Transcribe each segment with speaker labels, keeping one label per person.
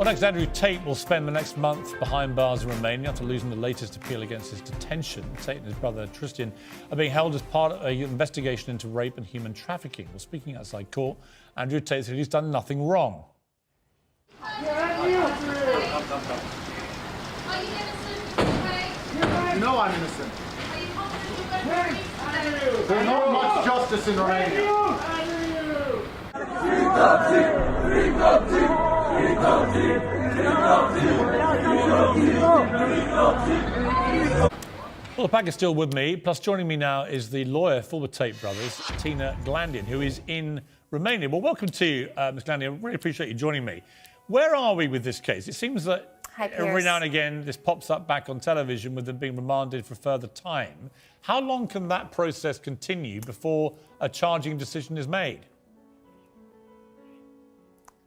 Speaker 1: Well, next, Andrew Tate will spend the next month behind bars in Romania after losing the latest appeal against his detention. Tate and his brother Tristan are being held as part of an investigation into rape and human trafficking. Well, speaking outside court, Andrew Tate said he's done nothing wrong.
Speaker 2: You know I'm innocent. There's not much justice in Romania.
Speaker 1: Well, the pack is still with me. Plus, joining me now is the lawyer for the Tate brothers, Tina Glandian, who is in Romania. Well, welcome to you, Ms. Glandian. I really appreciate you joining me. Where are we with this case? It seems that every now and again this pops up back on television with them being remanded for further time. How long can that process continue before a charging decision is made?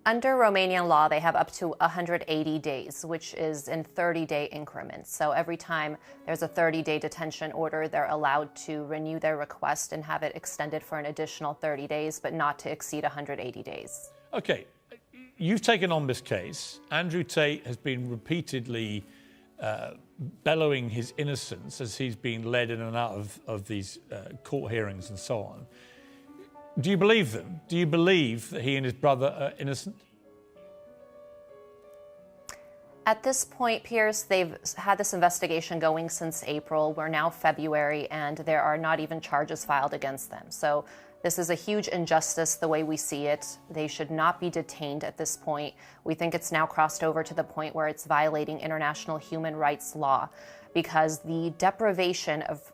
Speaker 3: Under Romanian law, they have up to 180 days, which is in 30-day increments. So every time there's a 30-day detention order, they're allowed to renew their request and have it extended for an additional 30 days, but not to exceed 180 days.
Speaker 1: OK, you've taken on this case. Andrew Tate has been repeatedly bellowing his innocence as he's been led in and out of these court hearings and so on. Do you believe them? Do you believe that he and his brother are innocent?
Speaker 3: At this point, Piers, they've had this investigation going since April. We're now February, and there are not even charges filed against them. So this is a huge injustice the way we see it. They should not be detained at this point. We think it's now crossed over to the point where it's violating international human rights law, because the deprivation of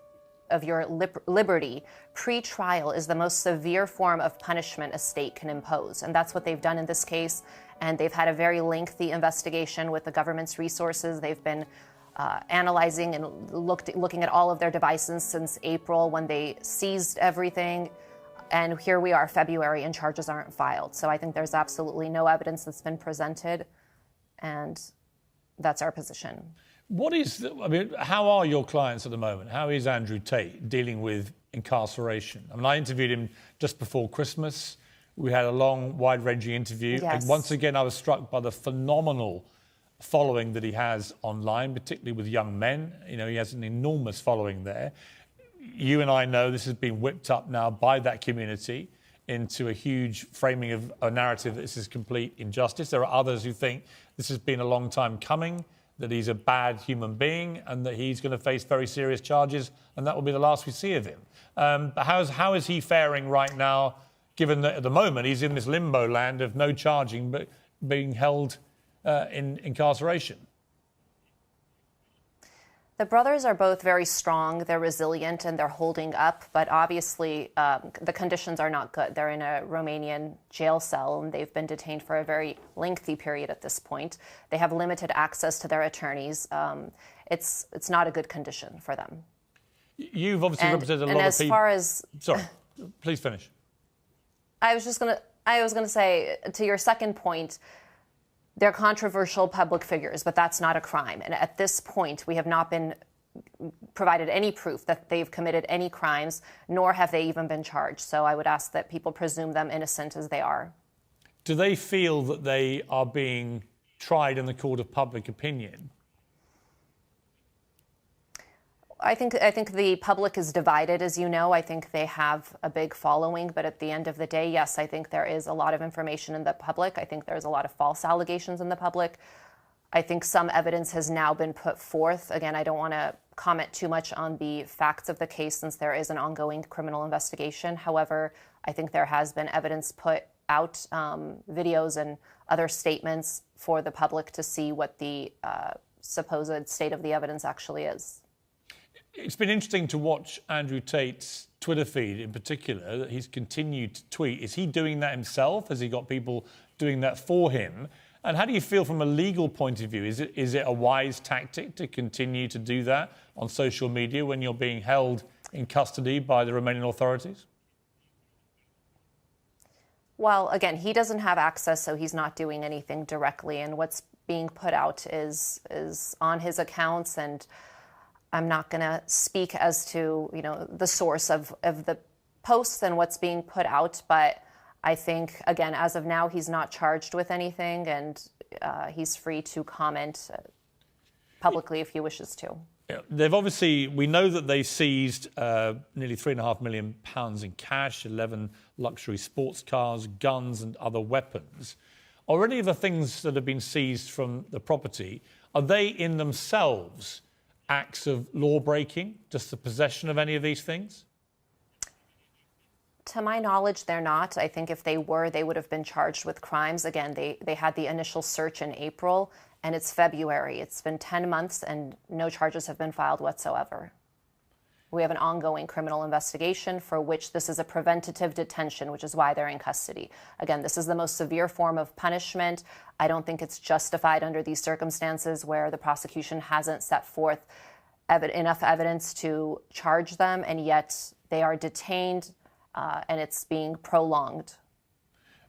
Speaker 3: your liberty pre-trial is the most severe form of punishment a state can impose. And that's what they've done in this case. And they've had a very lengthy investigation with the government's resources. They've been analyzing and looking at all of their devices since April when they seized everything. And here we are, February, and charges aren't filed. So I think there's absolutely no evidence that's been presented. And that's our position.
Speaker 1: How are your clients at the moment? How is Andrew Tate dealing with incarceration? I interviewed him just before Christmas. We had a long, wide-ranging interview.
Speaker 3: Yes.
Speaker 1: And once again, I was struck by the phenomenal following that he has online, particularly with young men. You know, he has an enormous following there. You and I know this has been whipped up now by that community into a huge framing of a narrative that this is complete injustice. There are others who think this has been a long time coming, that he's a bad human being and that he's going to face very serious charges, and that will be the last we see of him. But how is he faring right now, given that at the moment he's in this limbo land of no charging but being held in incarceration?
Speaker 3: The brothers are both very strong, they're resilient, and they're holding up, but obviously the conditions are not good. They're in a Romanian jail cell, and they've been detained for a very lengthy period at this point. They have limited access to their attorneys. It's not a good condition for them.
Speaker 1: You've obviously represented a lot of people.
Speaker 3: And as far as...
Speaker 1: Sorry, please finish.
Speaker 3: I was going to say, to your second point, they're controversial public figures, but that's not a crime. And at this point, we have not been provided any proof that they've committed any crimes, nor have they even been charged. So I would ask that people presume them innocent as they are.
Speaker 1: Do they feel that they are being tried in the court of public opinion?
Speaker 3: I think the public is divided, as you know. I think they have a big following, but at the end of the day, yes, I think there is a lot of information in the public. I think there's a lot of false allegations in the public. I think some evidence has now been put forth. Again, I don't want to comment too much on the facts of the case since there is an ongoing criminal investigation. However, I think there has been evidence put out, videos and other statements for the public to see what the supposed state of the evidence actually is.
Speaker 1: It's been interesting to watch Andrew Tate's Twitter feed in particular, that he's continued to tweet. Is he doing that himself? Has he got people doing that for him? And how do you feel from a legal point of view? Is it a wise tactic to continue to do that on social media when you're being held in custody by the Romanian authorities?
Speaker 3: Well, again, he doesn't have access, so he's not doing anything directly. And what's being put out is on his accounts, and I'm not going to speak as to, the source of the posts and what's being put out. But I think, again, as of now, he's not charged with anything. And he's free to comment publicly if he wishes to.
Speaker 1: Yeah, they've obviously, we know that they seized nearly £3.5 million in cash, 11 luxury sports cars, guns and other weapons. Are any of the things that have been seized from the property, are they in themselves acts of law breaking, just the possession of any of these things?
Speaker 3: To my knowledge, they're not. I think if they were, they would have been charged with crimes. Again, they had the initial search in April, and it's February. It's been 10 months, and no charges have been filed whatsoever. We have an ongoing criminal investigation for which this is a preventative detention, which is why they're in custody. Again, this is the most severe form of punishment. I don't think it's justified under these circumstances where the prosecution hasn't set forth enough evidence to charge them, and yet they are detained. And it's being prolonged.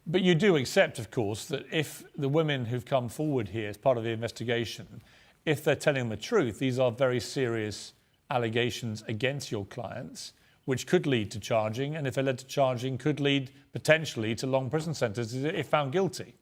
Speaker 1: But you do accept, of course, that if the women who've come forward here as part of the investigation, if they're telling the truth, these are very serious allegations against your clients, which could lead to charging, and if they're led to charging, could lead potentially to long prison sentences if found guilty.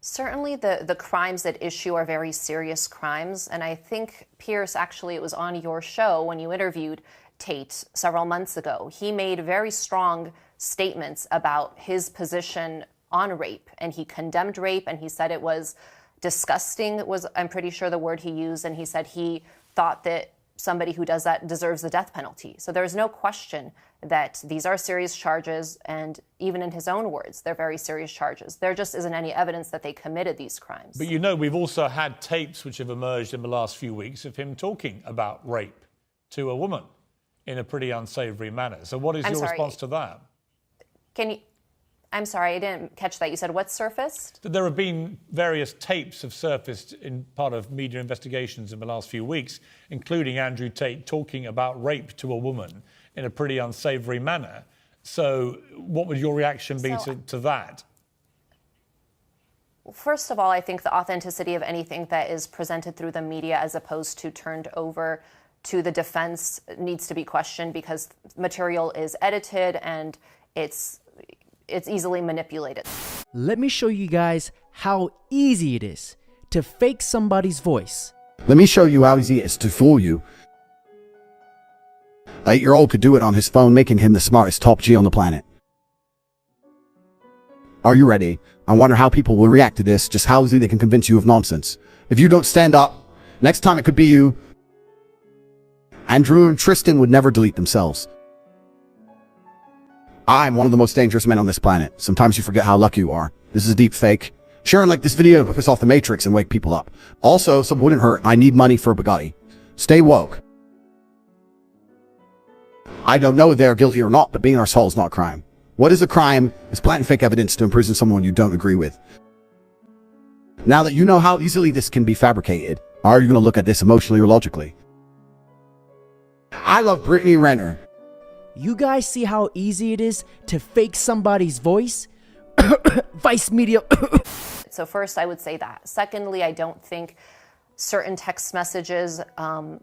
Speaker 3: Certainly the crimes at issue are very serious crimes, and I think, Piers, actually it was on your show when you interviewed Tate several months ago. He made very strong statements about his position on rape, and he condemned rape, and he said it was disgusting, I'm pretty sure the word he used, and he said he thought that somebody who does that deserves the death penalty. So there's no question that these are serious charges, and even in his own words, they're very serious charges. There just isn't any evidence that they committed these crimes.
Speaker 1: But you know, we've also had tapes which have emerged in the last few weeks of him talking about rape to a woman in a pretty unsavory manner. So what is your response to that?
Speaker 3: I'm sorry, I didn't catch that. You said what surfaced?
Speaker 1: There have been various tapes have surfaced in part of media investigations in the last few weeks, including Andrew Tate talking about rape to a woman in a pretty unsavory manner. So what would your reaction be to that?
Speaker 3: First of all, I think the authenticity of anything that is presented through the media as opposed to turned over to the defense needs to be questioned, because material is edited and it's easily manipulated.
Speaker 4: Let me show you guys how easy it is to fake somebody's voice.
Speaker 5: Let me show you how easy it is to fool you. An 8-year-old could do it on his phone, making him the smartest top G on the planet. Are you ready? I wonder how people will react to this, just how easily they can convince you of nonsense. If you don't stand up, next time it could be you. Andrew and Tristan would never delete themselves. I'm one of the most dangerous men on this planet. Sometimes you forget how lucky you are. This is a deep fake. Share and like this video to piss off the Matrix and wake people up. Also, some wouldn't hurt. I need money for a Bugatti. Stay woke. I don't know if they're guilty or not, but being an arsehole is not a crime. What is a crime? Is planting fake evidence to imprison someone you don't agree with. Now that you know how easily this can be fabricated, are you going to look at this emotionally or logically? I love Brittany Renner.
Speaker 4: You guys see how easy it is to fake somebody's voice? Vice media.
Speaker 3: So first, I would say that. Secondly, I don't think certain text messages, I'm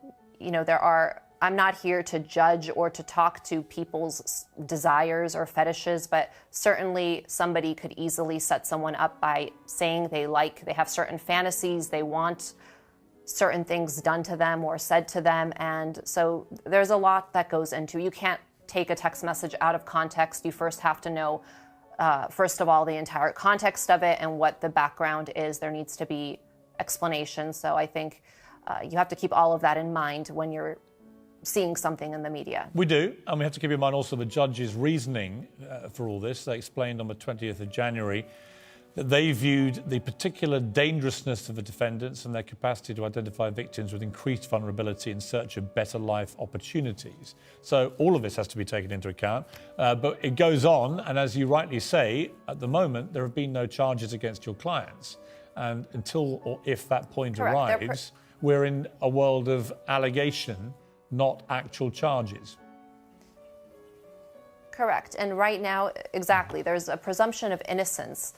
Speaker 3: not here to judge or to talk to people's desires or fetishes, but certainly somebody could easily set someone up by saying they have certain fantasies, they want certain things done to them or said to them. And so there's a lot that goes into. You can't take a text message out of context. You first have to know, first of all, the entire context of it and what the background is. There needs to be explanation. So I think you have to keep all of that in mind when you're seeing something in the media.
Speaker 1: We do, and we have to keep in mind also the judge's reasoning for all this. They explained on the 20th of January that they viewed the particular dangerousness of the defendants and their capacity to identify victims with increased vulnerability in search of better life opportunities. So all of this has to be taken into account. But it goes on, and as you rightly say, at the moment, there have been no charges against your clients. And until or if that point arrives, we're in a world of allegation, not actual charges.
Speaker 3: Correct. And right now, exactly, there's a presumption of innocence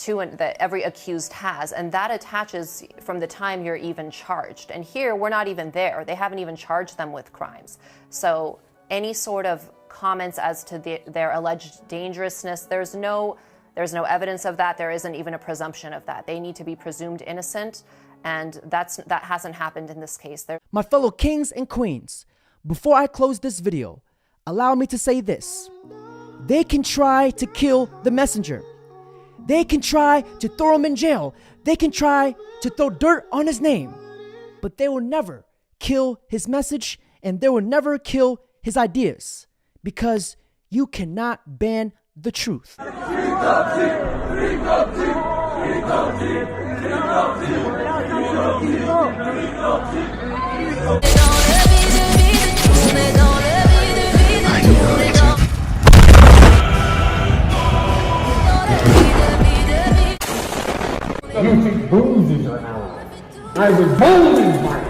Speaker 3: that every accused has, and that attaches from the time you're even charged. And here, we're not even there. They haven't even charged them with crimes. So any sort of comments as to their alleged dangerousness, there's no There's no evidence of that. There isn't even a presumption of that. They need to be presumed innocent, and that hasn't happened in this case.
Speaker 4: My fellow kings and queens, before I close this video, allow me to say this. They can try to kill the messenger. They can try to throw him in jail. They can try to throw dirt on his name. But they will never kill his message, and they will never kill his ideas, because you cannot ban the truth.
Speaker 6: You think bruises are allies. I was born in violence.